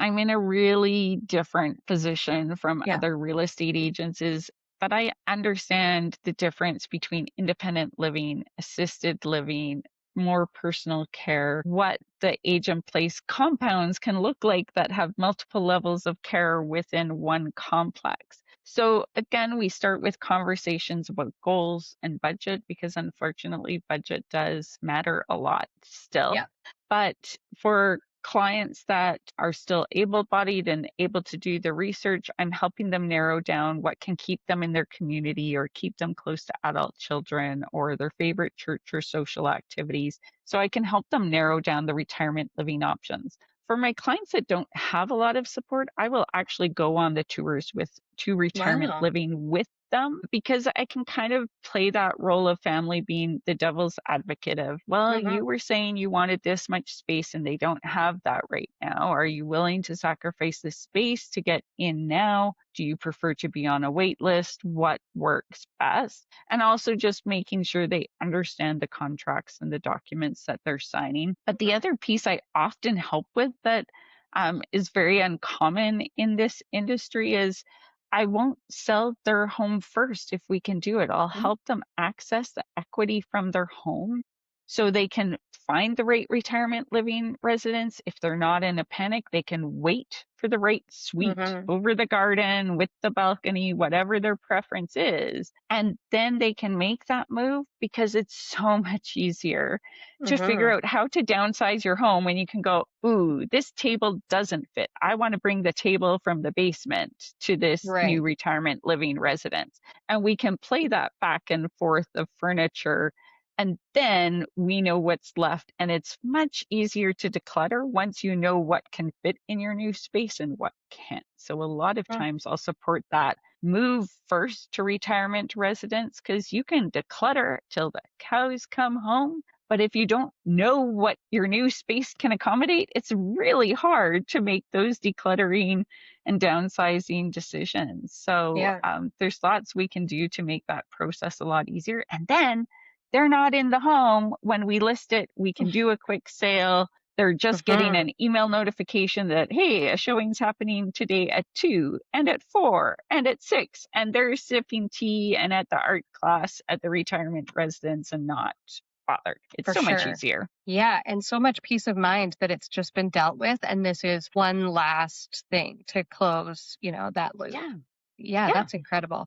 I'm in a really different position from Yeah. other real estate agents is that I understand the difference between independent living, assisted living, more personal care, what the age in place compounds can look like that have multiple levels of care within one complex. So again, we start with conversations about goals and budget because unfortunately budget does matter a lot still. Yeah. But for clients that are still able-bodied and able to do the research, I'm helping them narrow down what can keep them in their community or keep them close to adult children or their favorite church or social activities. So I can help them narrow down the retirement living options. For my clients that don't have a lot of support, I will actually go on the tours to retirement Wow. living with them because I can kind of play that role of family being the devil's advocate of, well, Hmm. you were saying you wanted this much space and they don't have that right now. Are you willing to sacrifice the space to get in now? Do you prefer to be on a wait list? What works best? And also just making sure they understand the contracts and the documents that they're signing. But the other piece I often help with that is very uncommon in this industry is I won't sell their home first if we can do it. I'll help them access the equity from their home so they can find the right retirement living residence. If they're not in a panic, they can wait for the right suite Hmm. over the garden with the balcony, whatever their preference is. And then they can make that move because it's so much easier to figure Hmm. out how to downsize your home when you can go, ooh, this table doesn't fit. I want to bring the table from the basement to this new Right. retirement living residence. And we can play that back and forth of furniture. And then we know what's left. And it's much easier to declutter once you know what can fit in your new space and what can't. So a lot of Mm. times I'll support that move first to retirement residence because you can declutter till the cows come home. But if you don't know what your new space can accommodate, it's really hard to make those decluttering and downsizing decisions. So Yeah. there's lots we can do to make that process a lot easier. And then they're not in the home when we list it. We can do a quick sale. They're just getting Hmm. an email notification that, hey, a showing's happening today at 2 and at 4 and at 6. And they're sipping tea and at the art class at the retirement residence and not bothered. It's For so much sure. easier. Yeah. And so much peace of mind that it's just been dealt with. And this is one last thing to close, that loop. Yeah. Yeah. Yeah. That's incredible.